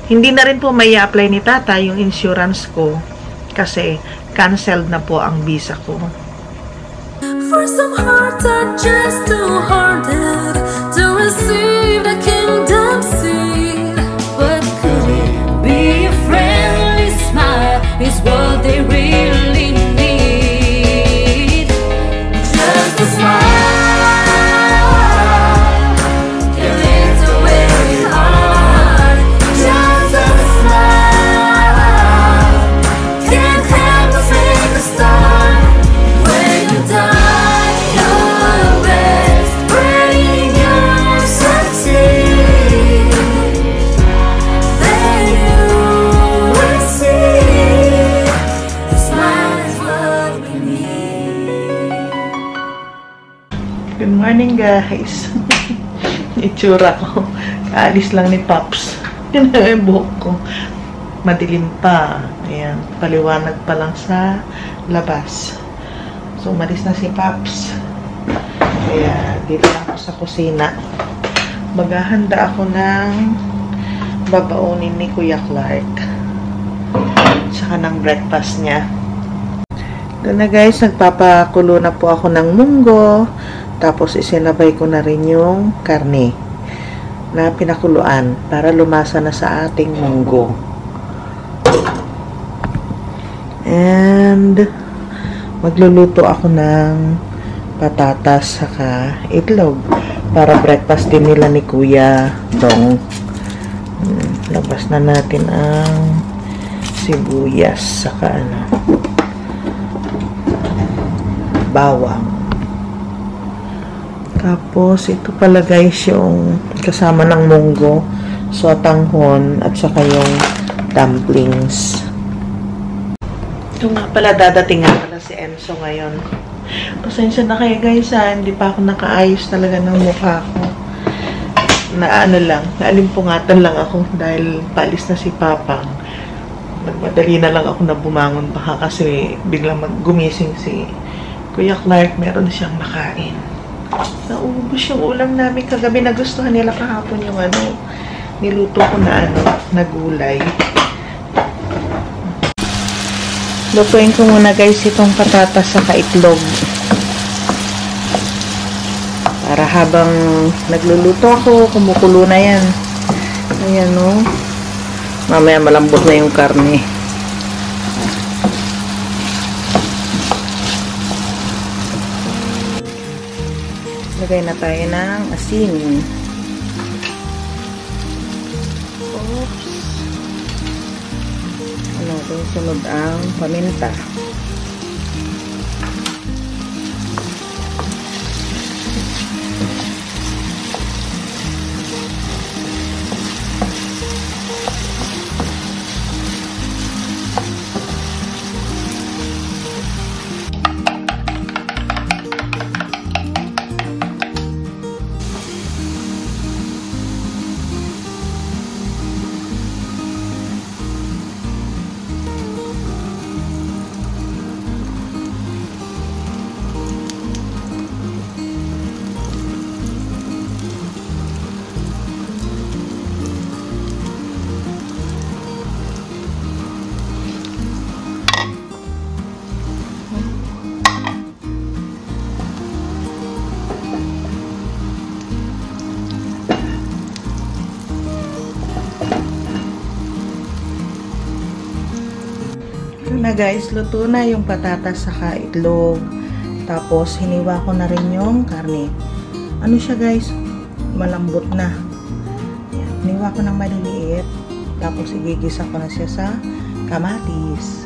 Hindi na rin po may apply ni tata yung insurance ko kasi canceled na po ang visa ko. For some hearts are just too hearted to receive the kingdom seed. But could it be a friendly smile is what they really need? Just a smile. Good morning guys. Itsura ko. Kaalis lang ni Pops. Yun na yung buhok ko. Madilim pa. Ayan. Paliwanag pa lang sa labas. So, umalis na si Pops. Kaya, dito ako sa kusina. Maghahanda ako ng babaunin ni Kuya Clark. Tsaka ng breakfast niya. Doon na guys, nagpapakulo na po ako ng munggo. Tapos isinabay ko na rin yung karne na pinakuluan para lumasa na sa ating munggo. And magluluto ako ng patatas saka itlog para breakfast din nila ni Kuya Dong. Labas na natin ang sibuyas saka bawang. Tapos, ito pala guys yung kasama ng munggo, sotanghon, at saka yung dumplings. Ito nga pala, dadating nga pala si Enzo ngayon. Pasensya na kayo guys hindi pa ako nakaayos talaga ng mukha ko. Naalimpungatan lang ako dahil paalis na si Papang. Nagmadali na lang ako na bumangon baka kasi biglang gumising si Kuya Clark, meron siyang makain. Naubos yung ulam namin kagabi. Nagustuhan nila kahapon yung niluto ko na gulay. Lutuin ko muna guys itong patatas sa itlog. Para habang nagluluto ako, kumukulo na yan. Ayan mamaya malambot na yung karne. Lagay na tayo ng asin. Oops. Sunod ang paminta. Na guys, luto na yung patatas saka itlog. Tapos hiniwa ko na rin yung karne. Siya guys, malambot na. Yan, hiniwa ko ng maliliit. Tapos igigisa ko na siya sa kamatis.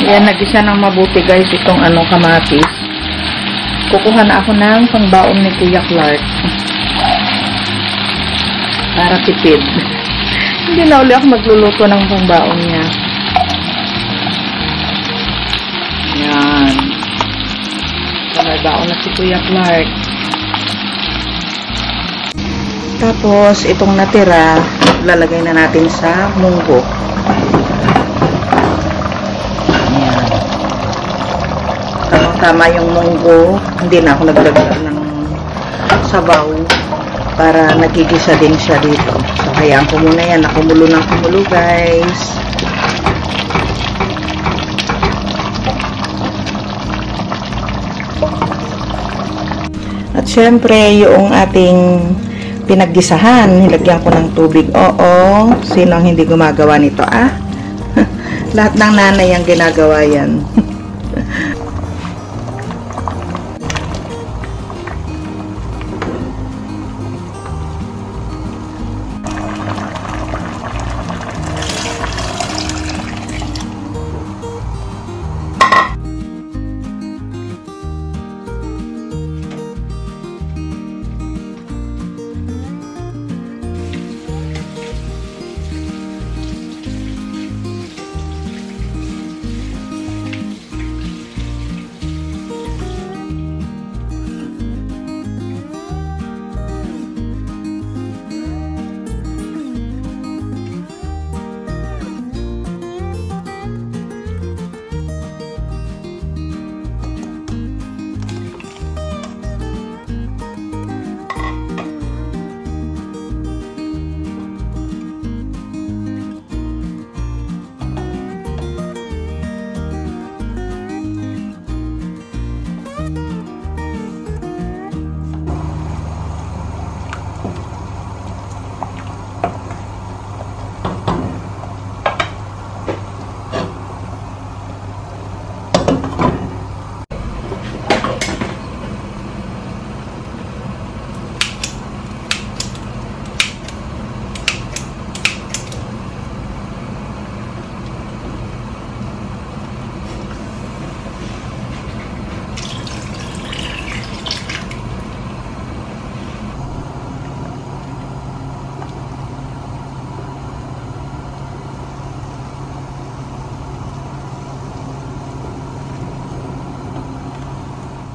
Yan, nagisa ng mabuti guys itong kamatis. Kukuha na ako ng pangbaon ni Kuya Clark. Para tipid. Hindi na uli ako magluluto ng pangbaon niya. Yan. Pangbaon na si Kuya Clark. Tapos, itong natira, lalagay na natin sa munggo. Ayan. Tama yung munggo. Hindi na ako naglagay ng sabaw para nagigisa din siya dito. So, hayaan ko muna yan. Nakumulo ng kumulo, guys. At syempre, yung ating pinaggisahan, nilagyan ko ng tubig. Oo, sino ang hindi gumagawa nito, ah? Lahat ng nanay ang ginagawa yan.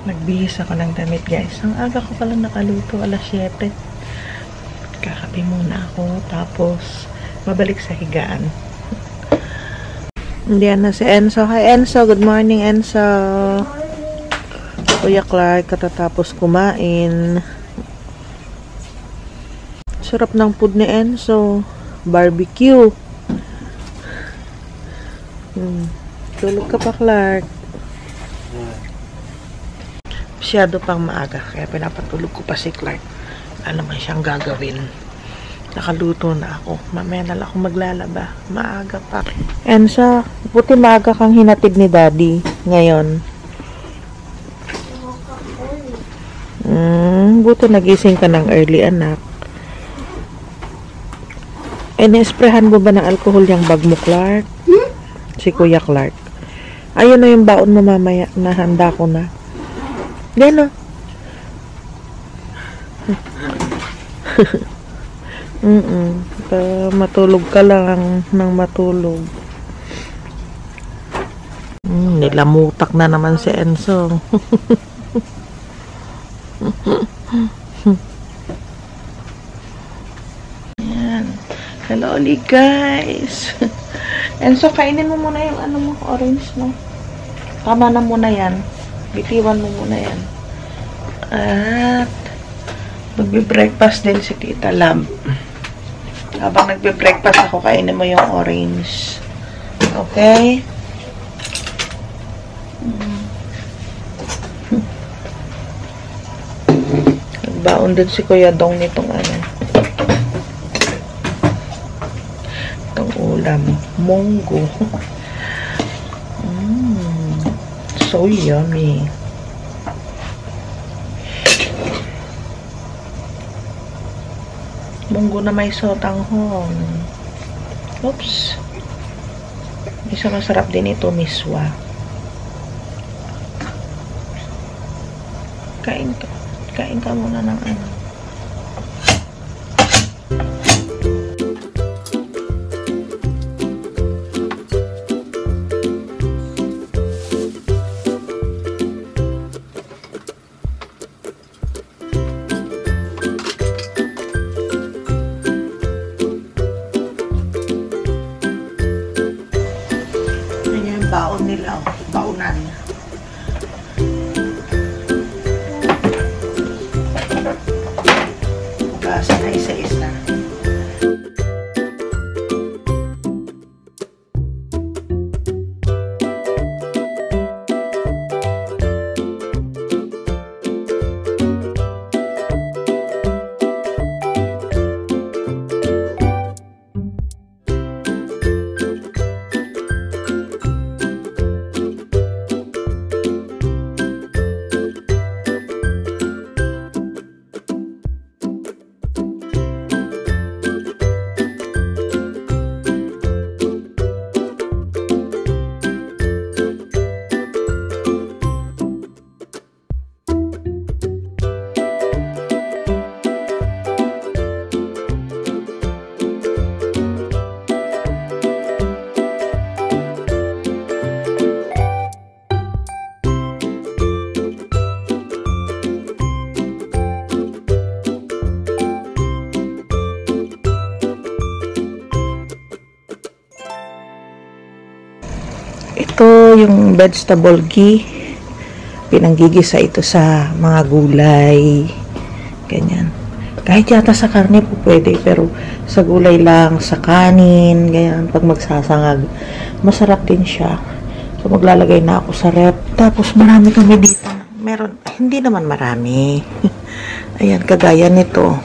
Nagbihis ako ng damit, guys. Ang aga ko palang nakaluto, alas 7. Kakape muna ako, tapos mabalik sa higaan. Diyan na si Enzo. Hi, Enzo. Good morning, Enzo. Kuya Clark, katatapos kumain. Sarap ng food ni Enzo. Barbecue. Tulog ka pa, Clark. Masyado pang maaga, kaya pinapatulog ko pa si Clark. Ano naman siyang gagawin. Nakaluto na ako. Mamaya na lang ako maglalaba. Maaga pa. Ensa, buti maaga kang hinatid ni Daddy ngayon. Buti nagising ka ng early, anak. Inesprehan mo ba ng alcohol yung bag mo, Clark? Si Kuya Clark. Ayun na yung baon mo mamaya. Nahanda ko na. Yan o. Matulog ka lang ng matulog. Nilamutak na naman si Enzo. Yan. Hello ulit, guys. Enzo, kainin mo muna yung mo, orange mo. Tama na muna yan. Bitiwan mo muna yan. At magbe-breakfast din si Tita Lab. Habang nagbe-breakfast ako, kainin mo yung orange. Okay? Nagbaon din si Kuya Dong nitong itong ulam. Munggo. So yummy. Munggo na may sotanghon. Oops. Isa masarap din ito, miswa. Kain ka. Kain ka muna ng ano. Baon nila, baonan. Hugasan na isa-isa. Ito yung vegetable ghee. Pinanggigisa ito sa mga gulay. Ganyan. Kahit yata sa karne po pwede, pero sa gulay lang, sa kanin, ganyan, pag magsasangag. Masarap din siya. So, maglalagay na ako sa rep. Tapos, marami kami dito. Meron, hindi naman marami. Ayan, kagaya nito.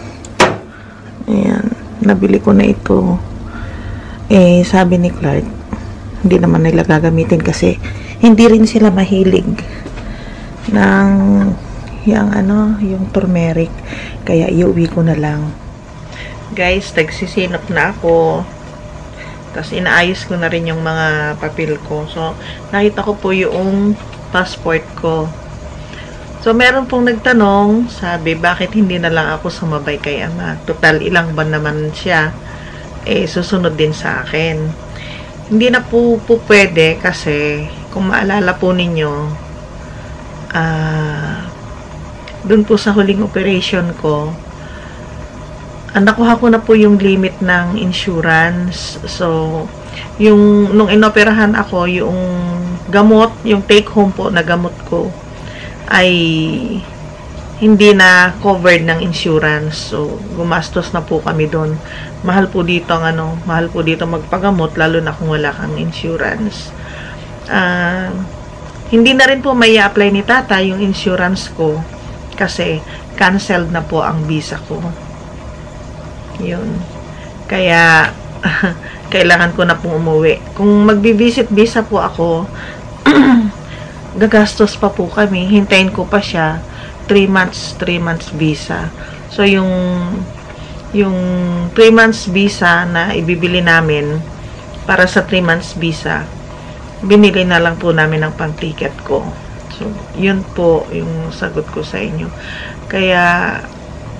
Ayan, nabili ko na ito. Eh, sabi ni Clark, hindi naman nila gagamitin kasi hindi rin sila mahilig ng yung turmeric. Kaya iuwi ko na lang. Guys, nagsisinop na ako. Tapos inaayos ko na rin yung mga papel ko. So, nakita ko po yung passport ko. So, meron pong nagtanong, sabi, bakit hindi na lang ako sumabay kay ama? Total, ilang buwan naman siya. Eh, susunod din sa akin. Hindi na po pwede kasi kung maalala po ninyo, dun po sa huling operation ko, nakuha ko na po yung limit ng insurance. So, nung inoperahan ako, yung gamot, yung take home po na gamot ko, ay hindi na covered ng insurance. So, gumastos na po kami doon. Mahal po dito magpagamot, lalo na kung wala kang insurance. Hindi na rin po may apply ni tata yung insurance ko kasi canceled na po ang visa ko. Yun. Kaya, kailangan ko na pong umuwi. Kung magbi-visit visa po ako, gagastos pa po kami. Hintayin ko pa siya 3 months visa. So, yung 3 months visa na ibibili namin para sa 3 months visa, binili na lang po namin ang pang-ticket ko. So, yun po yung sagot ko sa inyo. Kaya,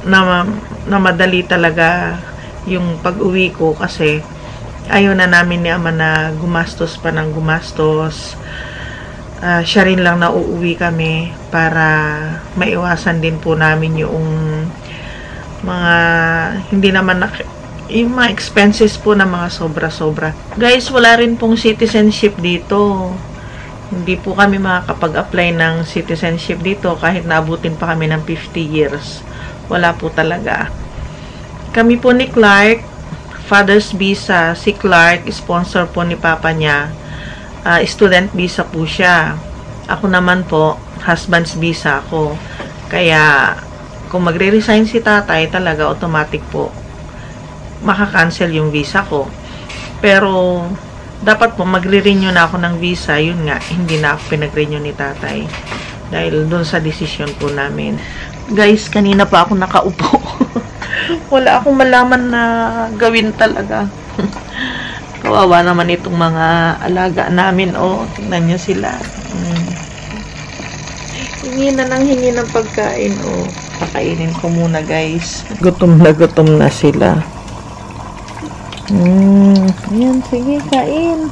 na madali talaga yung pag-uwi ko kasi ayaw na namin ni ama na gumastos pa ng gumastos. Siya rin lang na uuwi kami para maiwasan din po namin yung mga hindi naman yung mga expenses po na mga sobra-sobra. Guys, wala rin pong citizenship dito. Hindi po kami makakapag-apply ng citizenship dito kahit naabutin pa kami ng 50 years. Wala po talaga. Kami po ni Clark, father's visa. Si Clark, sponsor po ni papa niya. Student visa po siya. Ako naman po, husband's visa ako. Kaya, kung magre-resign si tatay, talaga automatic po makakancel yung visa ko. Pero, dapat po magre-renew na ako ng visa. Yun nga, hindi na ako pinag-renew ni tatay. Dahil doon sa decision po namin. Guys, kanina pa ako nakaupo. Wala akong malaman na gawin talaga. Kawawa naman itong mga alaga namin. Oh, tingnan nyo sila. Hingi na ng pagkain. Oh, pakainin ko muna, guys. Gutom na sila. Ayan, sige, kain.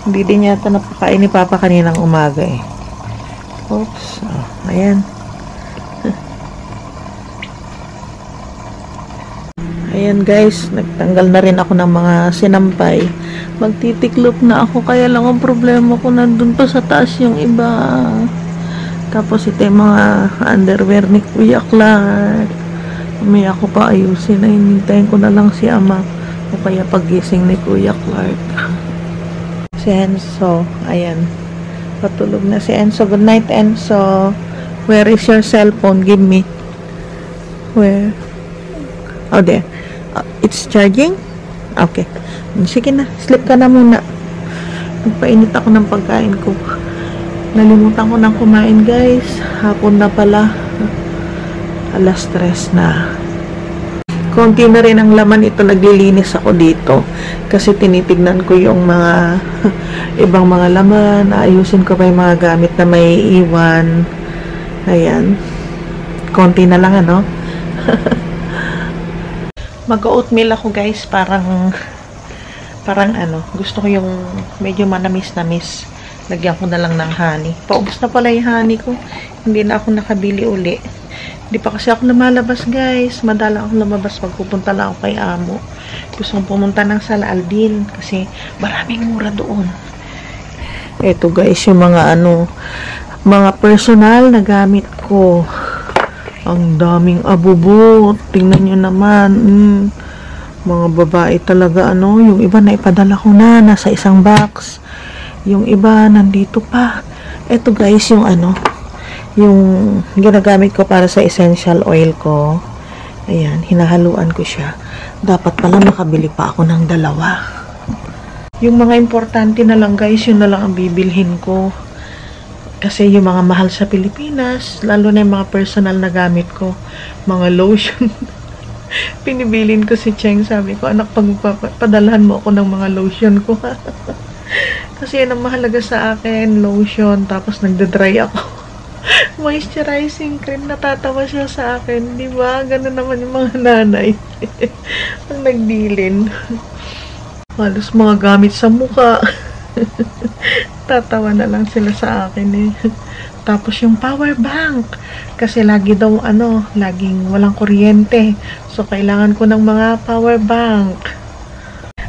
Hindi din yata napakain ni Papa kaninang umaga eh. Oops. Oh, ayan. Ayan guys, nagtanggal na rin ako ng mga sinampay. Magtitiklop na ako, kaya lang ang problema ko nandun pa sa taas yung iba. Tapos ito yung mga underwear ni Kuya Clark. May ako pa ayusin, ay hinintayin ko na lang si Ama o kaya pagising ni Kuya Clark. Si Enzo, ayan, patulog na si Enzo. Good night, Enzo. Where is your cellphone? Give me. Where? Oh, there. It's charging? Okay. Sige na. Sleep ka na muna. Nagpainit ako ng pagkain ko. Nalimutan ko nang kumain, guys. Hapon na pala. Alas 3 na. Konti na rin ang laman ito. Naglilinis ako dito. Kasi tinitignan ko yung mga ibang mga laman. Ayusin ko pa yung mga gamit na may iwan. Ayan. Konti na lang, ano? Mag-oatmeal ako, guys, parang ano, gusto ko yung medyo manamis-namis. Lagyan ko na lang ng honey. Paubos na pala yung honey ko. Hindi na ako nakabili uli. Hindi pa kasi ako lumalabas, guys. Madalang ako lumabas pag pupunta lang ako kay Amo. Gusto kong pumunta ng Saladin kasi maraming mura doon. Ito, guys, yung mga ano, mga personal na gamit ko. Ang daming abubot. Tingnan nyo naman. Mga babae talaga, ano. Yung iba na ipadala ko na. Nasa isang box. Yung iba nandito pa. Ito, guys, yung ano. Yung ginagamit ko para sa essential oil ko. Ayan. Hinahaluan ko siya. Dapat pala makabili pa ako ng 2. Yung mga importante na lang, guys, yun na lang ang bibilhin ko. Kasi yung mga mahal sa Pilipinas, lalo na yung mga personal na gamit ko, mga lotion. Pinibilin ko si Cheng, sabi ko, anak, padalhan mo ako ng mga lotion ko. Kasi yan ang mahalaga sa akin, lotion, tapos nagda-dry ako. Moisturizing cream, natatawa siya sa akin, di ba? Ganun naman yung mga nanay. Ang nagbilin. Halos mga gamit sa mukha. Tatawa na lang sila sa akin eh. Tapos yung power bank. Kasi lagi daw ano, laging walang kuryente. So kailangan ko ng mga power bank.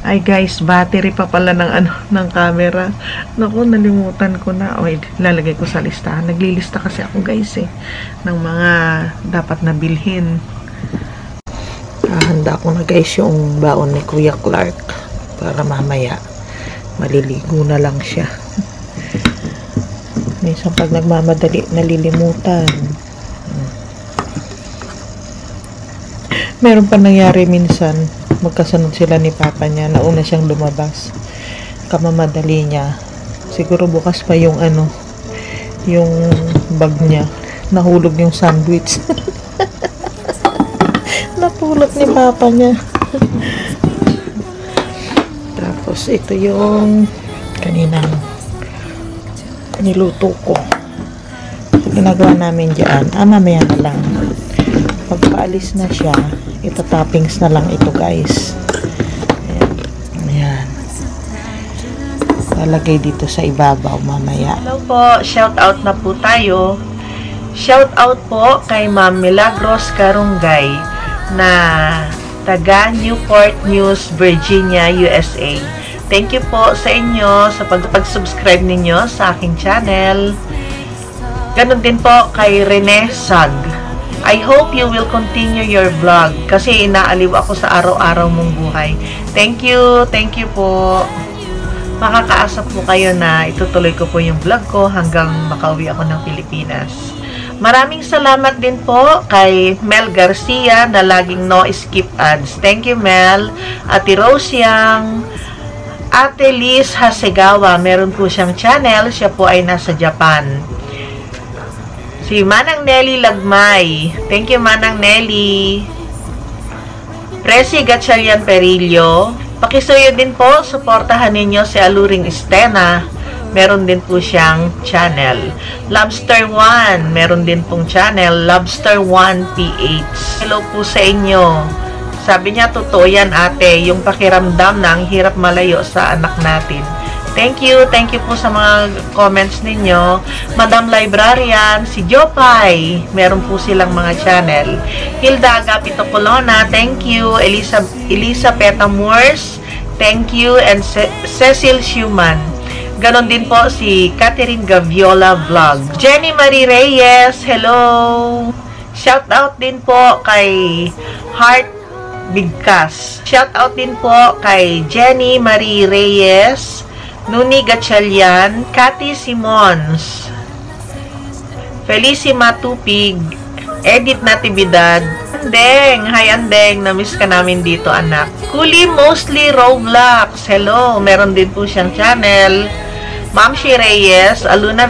Ay guys, battery pa pala ng ano, ng camera. Naku, nalimutan ko na. O, lalagay ko sa listahan. Naglilista kasi ako, guys, eh, ng mga dapat na bilhin. Handa ko na, guys, yung baon ni Kuya Clark para mamaya maliligo na lang siya. Minsan pag nagmamadali, nalilimutan. Meron pa nangyari minsan, magkasunod sila ni Papa niya. Nauna siyang lumabas. Kamamadali niya. Siguro bukas pa yung ano, yung bag niya. Nahulog yung sandwich. Napulot ni Papa niya. Tapos ito yung kaninang niluto ko. Ginagawa namin dyan. Mamaya na lang. Pagpaalis na siya, ito-toppings na lang ito, guys. Ayan. Ayan. Lalagay dito sa ibabaw mamaya. Hello po. Shout out na po tayo. Shout out po kay Ma'am Milagros Karungay na taga Newport News, Virginia, USA. Thank you po sa inyo sa pag-subscribe ninyo sa aking channel. Ganon din po kay Rene Sag. I hope you will continue your vlog kasi inaaliw ako sa araw-araw mong buhay. Thank you po. Makakaasa po kayo na itutuloy ko po yung vlog ko hanggang makauwi ako ng Pilipinas. Maraming salamat din po kay Mel Garcia na laging no skip ads. Thank you, Mel. Ate Rose Yang, Ate Liz Hasegawa, meron po siyang channel. Siya po ay nasa Japan. Si Manang Nelly Lagmay. Thank you, Manang Nelly. Presi Gatchalian Perillo. Pakisuyo din po, suportahan ninyo si Aluring Estena. Meron din po siyang channel. Lobster 1, meron din pong channel, Lobster 1 PH. Hello po sa inyo. Sabi niya, totoo yan ate, yung pakiramdam na ang hirap malayo sa anak natin. Thank you po sa mga comments ninyo. Madam Librarian, si Jopay, meron po silang mga channel. Hilda Agapito Colona, thank you. Elisa Petamors, thank you. And Cecil Schumann. Ganon din po si Catherine Gaviola Vlog. Jenny Marie Reyes, hello! Shout out din po kay Heart Bigkas. Shout out din po kay Jenny Marie Reyes, Nuni Gatchalian, Cathy Simons, Felicima Tupig, Edith Natividad, Andeng, hi Andeng, na-miss ka namin dito anak. Kuli Mostly Roblox, hello, meron din po siyang channel. Ma'am Shi Reyes, Alona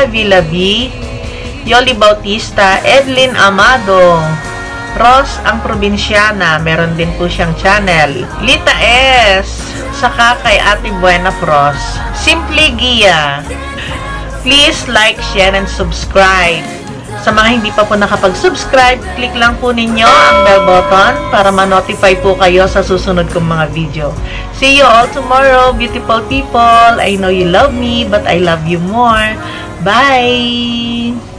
Villavi, Yoli Bautista, Edlin Amado, Ross ang Probinsyana, meron din po siyang channel. Lita S, saka kay Ate Buena Pros. Simply Gia. Please like, share, and subscribe. Sa mga hindi pa po nakapag-subscribe, click lang po ninyo ang bell button para ma-notify po kayo sa susunod kong mga video. See you all tomorrow, beautiful people. I know you love me, but I love you more. Bye!